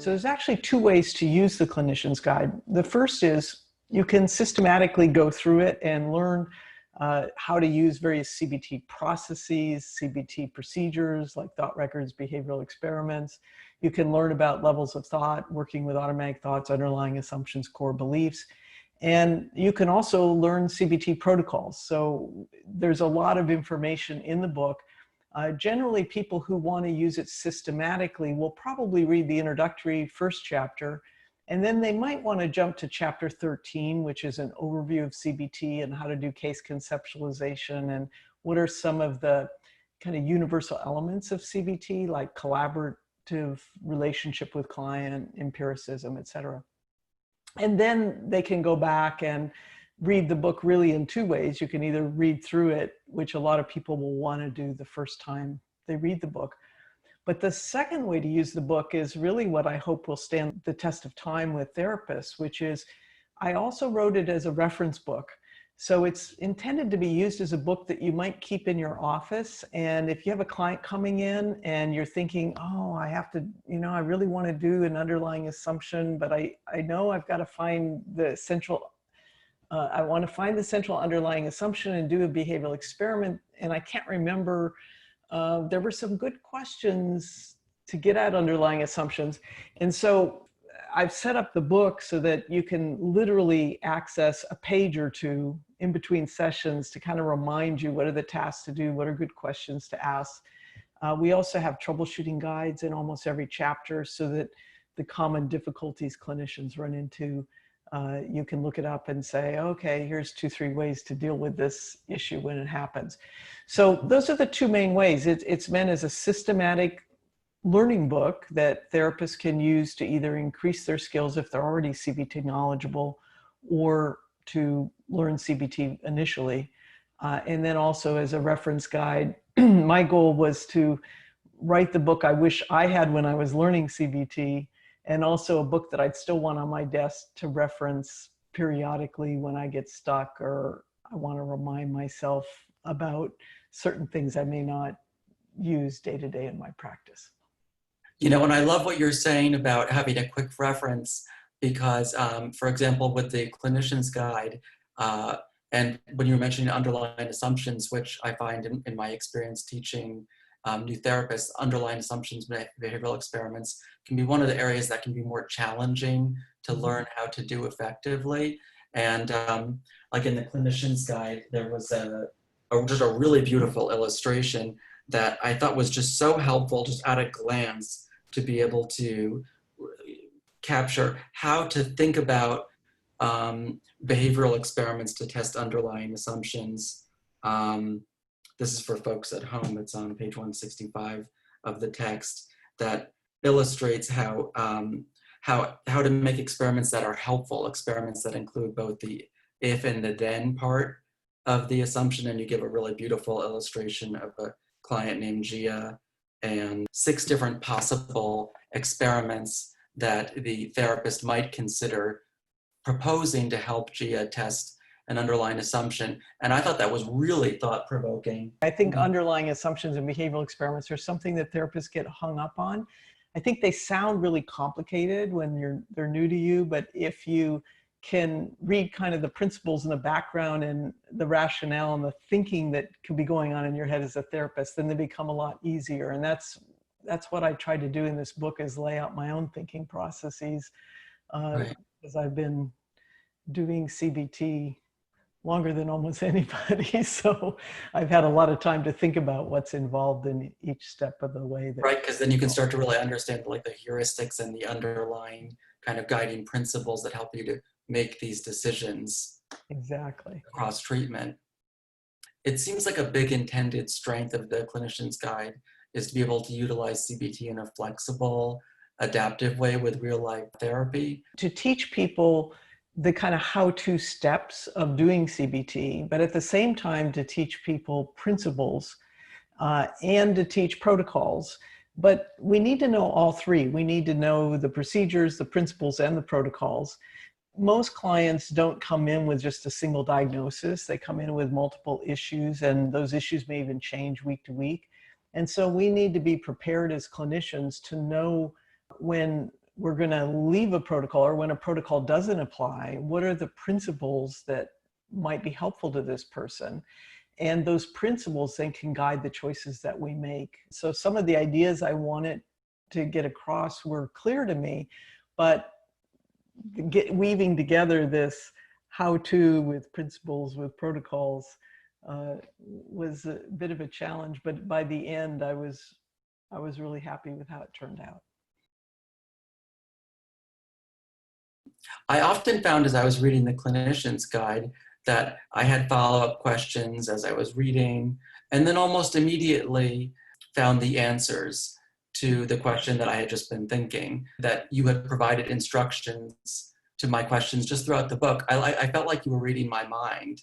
So there's actually two ways to use the clinician's guide. The first is you can systematically go through it and learn how to use various CBT processes, CBT procedures like thought records, behavioral experiments. You can learn about levels of thought, working with automatic thoughts, underlying assumptions, core beliefs. And you can also learn CBT protocols. So there's a lot of information in the book. Generally, people who want to use it systematically will probably read the introductory first chapter, and then they might want to jump to chapter 13, which is an overview of CBT and how to do case conceptualization and what are some of the kind of universal elements of CBT, like collaborative relationship with client, empiricism, et cetera. And then they can go back and read the book really in two ways. You can either read through it, which a lot of people will want to do the first time they read the book. But the second way to use the book is really what I hope will stand the test of time with therapists, which is I also wrote it as a reference book. So it's intended to be used as a book that you might keep in your office. And if you have a client coming in and you're thinking, oh, I have to, I really want to do an underlying assumption, but I know I've got to find the central, I want to find the central underlying assumption and do a behavioral experiment. And I can't remember, there were some good questions to get at underlying assumptions. And so I've set up the book so that you can literally access a page or two in between sessions to kind of remind you what are the tasks to do, what are good questions to ask. We also have troubleshooting guides in almost every chapter so that the common difficulties clinicians run into, you can look it up and say, okay, here's 2-3 ways to deal with this issue when it happens. So those are the two main ways. It's meant as a systematic learning book that therapists can use to either increase their skills if they're already CBT knowledgeable or to learn CBT initially. And then also as a reference guide. My goal was to write the book I wish I had when I was learning CBT, and also a book that I'd still want on my desk to reference periodically when I get stuck or I want to remind myself about certain things I may not use day to day in my practice. And I love what you're saying about having a quick reference because, for example, with the clinician's guide, and when you were mentioning underlying assumptions, which I find in my experience teaching new therapists, underlying assumptions, behavioral experiments can be one of the areas that can be more challenging to learn how to do effectively. And like in the clinician's guide, there was just a really beautiful illustration that I thought was just so helpful, just at a glance, to be able to capture how to think about behavioral experiments to test underlying assumptions. This is for folks at home. It's on page 165 of the text that illustrates how to make experiments that are helpful, experiments that include both the if and the then part of the assumption. And you give a really beautiful illustration of a client named Gia and 6 different possible experiments that the therapist might consider proposing to help Gia test an underlying assumption. And I thought that was really thought-provoking. I think underlying assumptions and behavioral experiments are something that therapists get hung up on. I think they sound really complicated when they're new to you, but if you can read kind of the principles in the background and the rationale and the thinking that could be going on in your head as a therapist, then they become a lot easier. And that's what I tried to do in this book, is lay out my own thinking processes, Right. because I've been doing CBT longer than almost anybody. So I've had a lot of time to think about what's involved in each step of the way. Right, because then you can start to really understand like the heuristics and the underlying kind of guiding principles that help you to make these decisions. Exactly. Across treatment. It seems like a big intended strength of the clinician's guide is to be able to utilize CBT in a flexible, adaptive way with real life therapy. To teach people the kind of how-to steps of doing CBT, but at the same time to teach people principles and to teach protocols. But we need to know all three. We need to know the procedures, the principles, and the protocols. Most clients don't come in with just a single diagnosis. They come in with multiple issues, and those issues may even change week to week. And so we need to be prepared as clinicians to know when we're going to leave a protocol, or when a protocol doesn't apply, what are the principles that might be helpful to this person? And those principles then can guide the choices that we make. So some of the ideas I wanted to get across were clear to me, but weaving together this how-to with principles, with protocols, was a bit of a challenge. But by the end, I was really happy with how it turned out. I often found as I was reading the clinician's guide that I had follow-up questions as I was reading, and then almost immediately found the answers to the question that I had just been thinking, that you had provided instructions to my questions just throughout the book. I felt like you were reading my mind.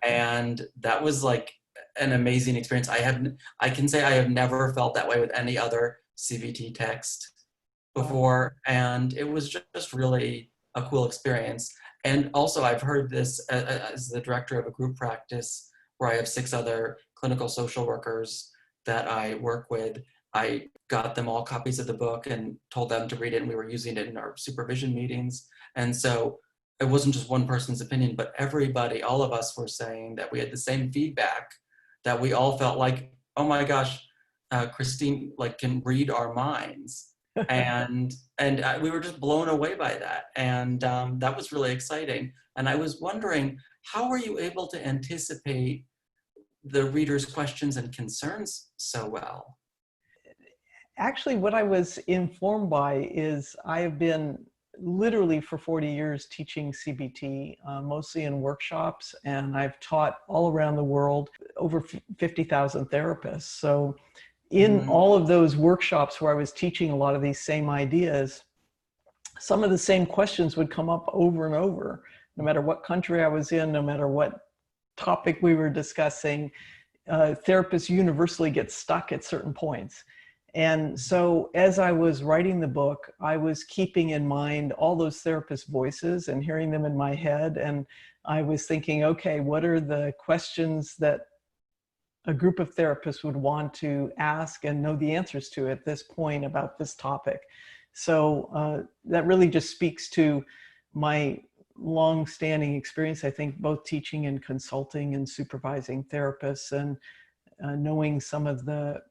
And that was like an amazing experience. I can say I have never felt that way with any other CBT text before. And it was just really a cool experience. And also I've heard this as the director of a group practice where I have 6 other clinical social workers that I work with. I got them all copies of the book and told them to read it, and we were using it in our supervision meetings. And so it wasn't just one person's opinion, but everybody, all of us were saying that we had the same feedback, that we all felt like, oh my gosh, Christine like can read our minds. and we were just blown away by that. And that was really exciting. And I was wondering, how were you able to anticipate the reader's questions and concerns so well? Actually, what I was informed by is I have been literally for 40 years teaching CBT, mostly in workshops, and I've taught all around the world, over 50,000 therapists. So in all of those workshops where I was teaching a lot of these same ideas, some of the same questions would come up over and over, no matter what country I was in, no matter what topic we were discussing. Therapists universally get stuck at certain points. And so as I was writing the book, I was keeping in mind all those therapist voices and hearing them in my head. And I was thinking, okay, what are the questions that a group of therapists would want to ask and know the answers to at this point about this topic? So that really just speaks to my long-standing experience, I think, both teaching and consulting and supervising therapists, and knowing some of the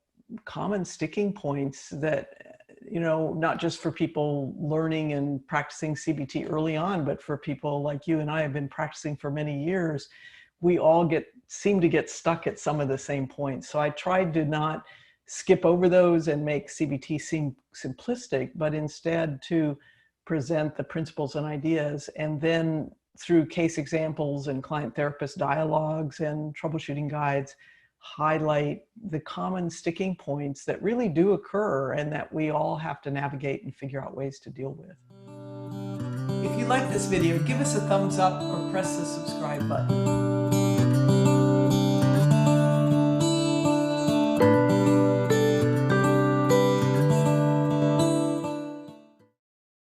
common sticking points that, you know, not just for people learning and practicing CBT early on, but for people like you and I have been practicing for many years, we all seem to get stuck at some of the same points. So I tried to not skip over those and make CBT seem simplistic, but instead to present the principles and ideas, and then through case examples and client therapist dialogues and troubleshooting guides, highlight the common sticking points that really do occur and that we all have to navigate and figure out ways to deal with. If you like this video, give us a thumbs up or press the subscribe button.